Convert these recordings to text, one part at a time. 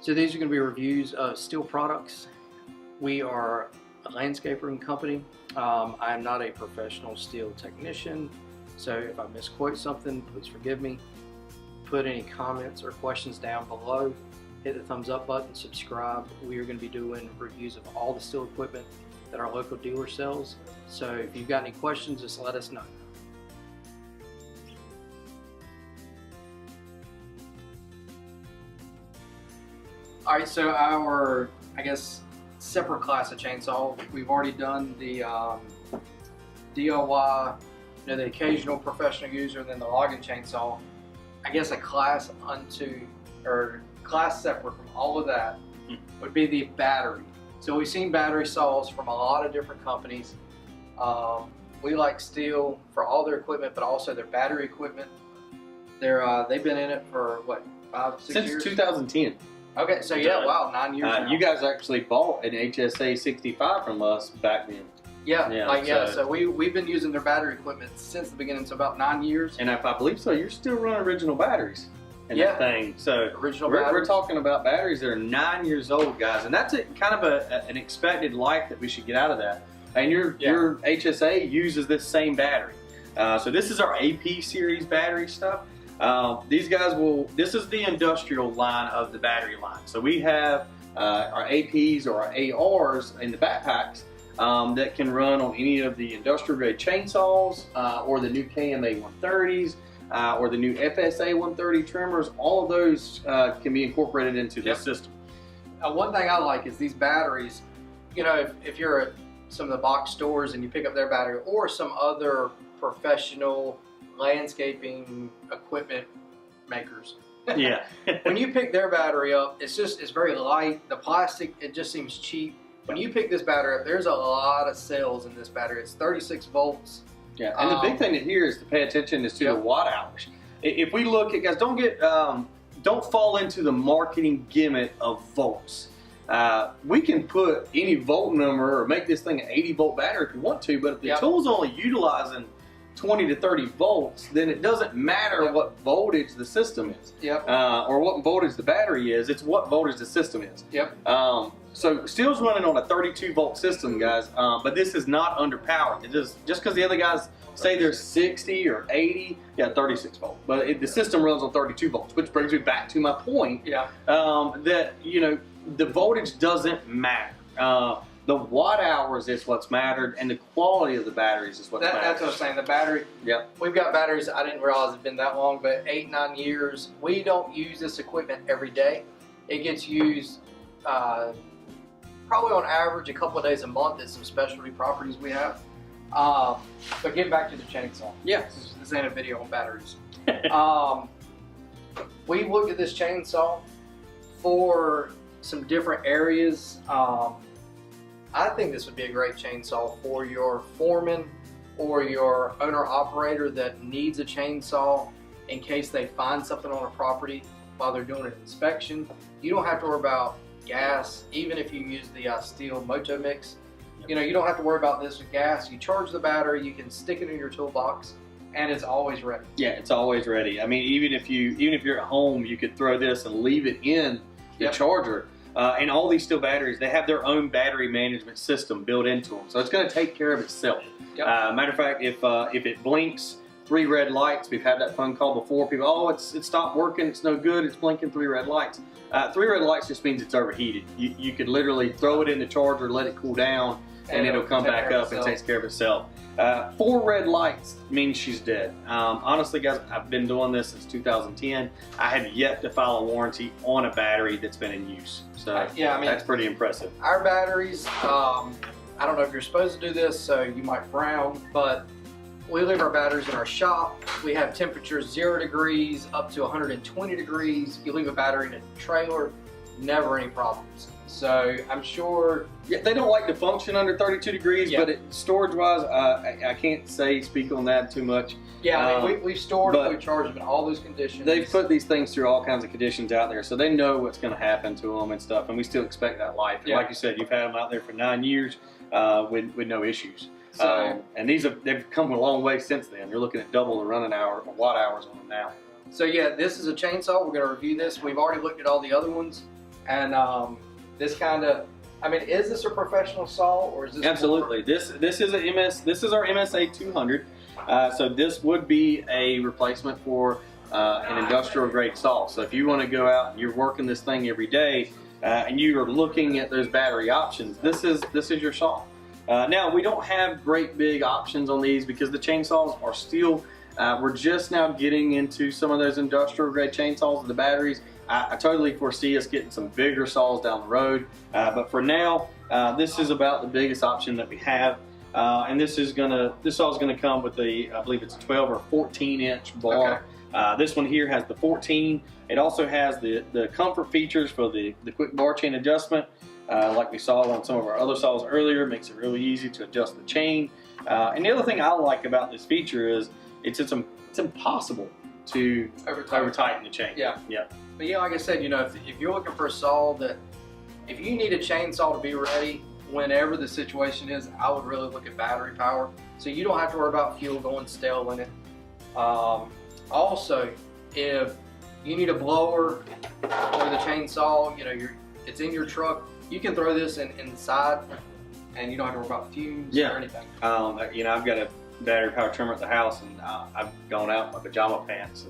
So these are going to be reviews of Stihl products. We are a landscaping company. I am not a professional Stihl technician, so if I misquote something, please forgive me. Put any comments or questions down below. Hit the thumbs up button, subscribe. We are going to be doing reviews of all the Stihl equipment that our local dealer sells. So if you've got any questions, just let us know. All right, so our, I guess, separate class of chainsaw. We've already done the DIY, the occasional professional user, and then the logging chainsaw. I guess a class class separate from all of that would be the battery. So we've seen battery saws from a lot of different companies. We like Stihl for all their equipment, but also their battery equipment. They've been in it for what, 5-6 years? Since 2010. Okay, so yeah, wow, 9 years now. You guys actually bought an HSA 65 from us back then. Yeah, so we've been using their battery equipment since the beginning, so about 9 years. And if I believe so, you're still running original batteries in that thing. So we're talking about batteries that are 9 years old, guys, and that's kind of an expected life that we should get out of that. And your HSA uses this same battery. So this is our AP series battery stuff. These guys this is the industrial line of the battery line. So we have our APs or our ARs in the backpacks that can run on any of the industrial grade chainsaws or the new KMA 130s or the new FSA 130 trimmers. All of those can be incorporated into this system. One thing I like is these batteries. You know, if you're at some of the box stores and you pick up their battery, or some other professional landscaping equipment makers. Yeah. When you pick their battery up, it's very light. The plastic, it just seems cheap. When you pick this battery up, there's a lot of cells in this battery. It's 36 volts. Yeah, and the big thing to here is to pay attention is to the watt hours. If we look at, guys, don't fall into the marketing gimmick of volts. We can put any volt number or make this thing an 80 volt battery if you want to, but if the tool's only utilizing 20 to 30 volts, then it doesn't matter what voltage the system is, or what voltage the battery is. It's what voltage the system is. So Stihl's running on a 32 volt system, guys, but this is not underpowered. It just because the other guys say they're 60 or 80, 36 volt. But the system runs on 32 volts, which brings me back to my point that the voltage doesn't matter. The watt hours is what's mattered, and the quality of the batteries is what's mattered. That's what I was saying. The battery. We've got batteries. I didn't realize it's been that long, but 8-9 years. We don't use this equipment every day. It gets used probably on average a couple of days a month at some specialty properties we have. But getting back to the chainsaw. This ain't a video on batteries. We looked at this chainsaw for some different areas. I think this would be a great chainsaw for your foreman or your owner-operator that needs a chainsaw in case they find something on a property while they're doing an inspection. You don't have to worry about gas, even if you use the Stihl Moto Mix. You don't have to worry about this with gas. You charge the battery, you can stick it in your toolbox, and it's always ready. Yeah, it's always ready. I mean, even if you're at home, you could throw this and leave it in the charger. And all these Stihl batteries, they have their own battery management system built into them, so it's going to take care of itself. Matter of fact, if it blinks 3 red lights, we've had that phone call before. People, oh, it stopped working, it's no good, it's blinking 3 red lights. 3 red lights just means it's overheated. You could literally throw it in the charger, let it cool down, and it'll come back up and takes care of itself. 4 red lights means she's dead. Honestly, guys, I've been doing this since 2010. I have yet to file a warranty on a battery that's been in use. So I mean, that's pretty impressive. Our batteries, I don't know if you're supposed to do this, so you might frown, but we leave our batteries in our shop. We have temperatures 0 degrees up to 120 degrees. You leave a battery in a trailer, never any problems. So I'm sure. Yeah, they don't like to function under 32 degrees, but storage-wise, I can't speak on that too much. Yeah, I mean, we've stored them, we charge them in all those conditions. They've put these things through all kinds of conditions out there, so they know what's going to happen to them and stuff, and we still expect that life. And like you said, you've had them out there for 9 years with no issues. So, and they've come a long way since then. You're looking at double the running hour or watt hours on them now. So yeah, this is a chainsaw. We're going to review this. We've already looked at all the other ones, And this kind of, I mean, is this a professional saw or is this? Absolutely. This is our MSA 200. So this would be a replacement for an industrial grade saw. So if you want to go out and you're working this thing every day and you are looking at those battery options, this is your saw. Now we don't have great big options on these because the chainsaws are still, we're just now getting into some of those industrial grade chainsaws with the batteries. I totally foresee us getting some bigger saws down the road, but for now, this is about the biggest option that we have. And this saw is gonna come with the, I believe it's a 12 or 14 inch bar. Okay. This one here has the 14. It also has the comfort features for the quick bar chain adjustment. Like we saw on some of our other saws earlier, it makes it really easy to adjust the chain. And the other thing I like about this feature is it's impossible to over tighten the chain. Yeah. Yeah. But yeah, like I said, you know, if you're looking for a saw that, if you need a chainsaw to be ready whenever the situation is, I would really look at battery power. So you don't have to worry about fuel going stale in it. Also, if you need a blower or the chainsaw, you know, it's in your truck, you can throw this inside and you don't have to worry about fumes or anything. You know, I've got a battery power trimmer at the house, and I've gone out in my pajama pants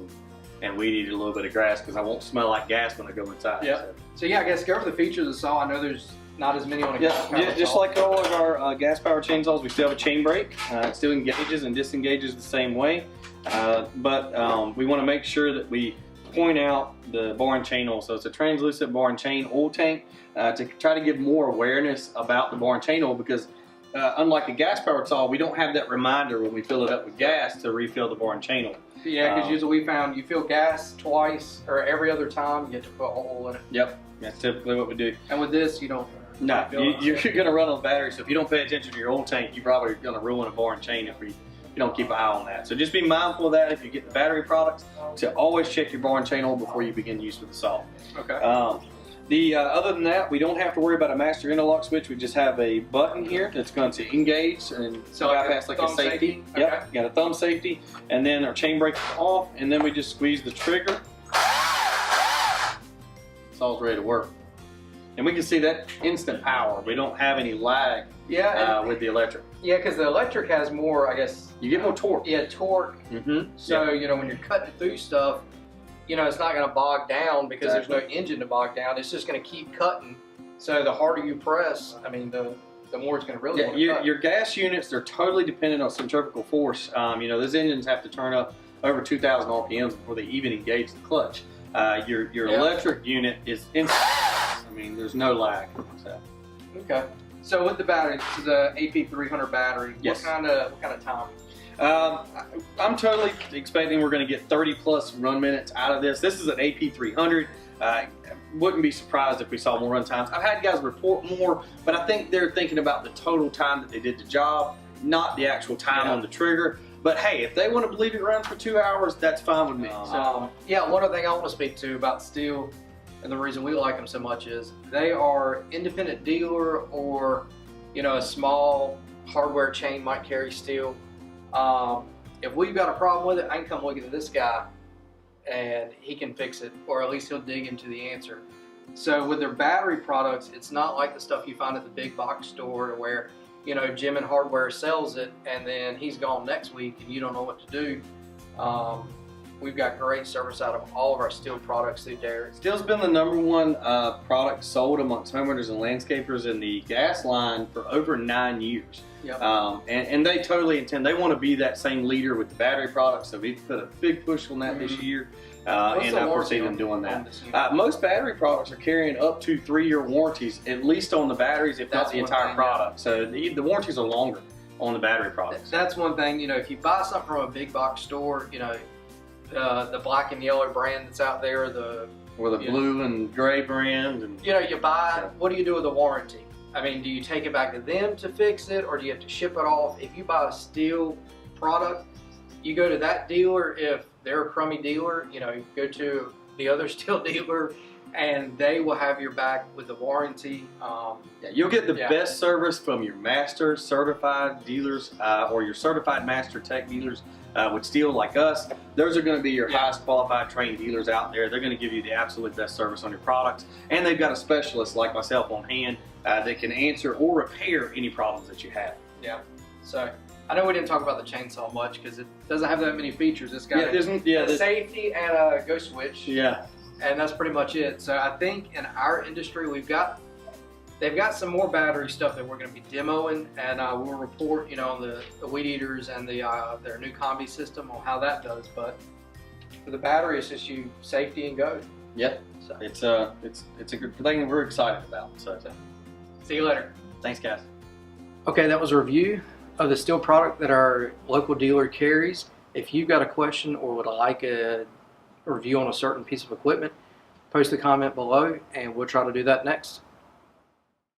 and weeded a little bit of grass because I won't smell like gas when I go inside. Yeah. So yeah, I guess go over the features of the saw. I know there's not as many on a gas power just saw. like all of our gas power chainsaws, we still have a chain brake. It still engages and disengages the same way, but we want to make sure that we point out the bar and chain oil. So it's a translucent bar and chain oil tank to try to give more awareness about the bar and chain oil, because unlike a gas powered saw, we don't have that reminder when we fill it up with gas to refill the bar and chain oil. Yeah, because usually we found you fill gas twice or every other time, you get to put oil in it. Yep, that's typically what we do. And with this, you don't. No, you're going to run on battery, so if you don't pay attention to your oil tank, you're probably going to ruin a bar and chain if you don't keep an eye on that. So just be mindful of that if you get the battery products, to always check your bar and chain oil before you begin use with the saw. Okay. Other than that, we don't have to worry about a master interlock switch. We just have a button here that's going to engage and bypass like a safety. Okay. Yep, got a thumb safety, and then our chain brake is off, and then we just squeeze the trigger. Saw's ready to work. And we can see that instant power. We don't have any lag with the electric. Yeah, because the electric has more, I guess. You get more torque. Yeah, torque. So, you know, when you're cutting through stuff, you know, it's not going to bog down because there's no engine to bog down. It's just going to keep cutting. So the harder you press, I mean, the more it's going to really want to cut. Your gas units, they're totally dependent on centrifugal force. You know, those engines have to turn up over 2,000 RPMs before they even engage the clutch. Your electric unit is instant. I mean, there's no lag. So. Okay. So with the battery, this is a AP300 battery. Yes. What kind of time? I'm totally expecting we're going to get 30 plus run minutes out of this. This is an AP300. Wouldn't be surprised if we saw more run times. I've had guys report more, but I think they're thinking about the total time that they did the job, not the actual time on the trigger. But hey, if they want to believe it runs for 2 hours, that's fine with me. Yeah, one other thing I want to speak to about Stihl, and the reason we like them so much, is they are independent dealer, or you know, a small hardware chain might carry Stihl. If we've got a problem with it, I can come look at this guy and he can fix it, or at least he'll dig into the answer. So with their battery products, it's not like the stuff you find at the big box store where, you know, Jim and Hardware sells it and then he's gone next week and you don't know what to do. We've got great service out of all of our Stihl products through there. Stihl's been the #1 product sold amongst homeowners and landscapers in the gas line for over 9 years. Yep. And they totally intend, they want to be that same leader with the battery products, so we've put a big push on that this year, and I foresee them doing that. Most battery products are carrying up to 3-year warranties, at least on the batteries, if not the entire product. So the warranties are longer on the battery products. That's one thing, you know, if you buy something from a big box store, you know, the black and yellow brand that's out there, or the blue and gray brand, and you know, you buy it, what do you do with the warranty? I mean, do you take it back to them to fix it, or do you have to ship it off? If you buy a Stihl product, you go to that dealer. If they're a crummy dealer, you know, you go to the other Stihl dealer and they will have your back with the warranty. You'll get the best service from your master certified dealers, or your certified master tech dealers. with Stihl like us, those are going to be your highest qualified trained dealers out there. They're going to give you the absolute best service on your products, and they've got a specialist like myself on hand that can answer or repair any problems that you have. Yeah. So I know we didn't talk about the chainsaw much because it doesn't have that many features. It's got a safety and a go switch. Yeah. And that's pretty much it. So I think in our industry they've got some more battery stuff that we're going to be demoing, and we'll report, on the weed eaters and their new combi system on how that does. But for the battery, it's just safety and go. Yeah. So it's a good thing we're excited about. So see you later. Thanks, guys. Okay, that was a review of the Stihl product that our local dealer carries. If you've got a question or would like a review on a certain piece of equipment, post a comment below and we'll try to do that next.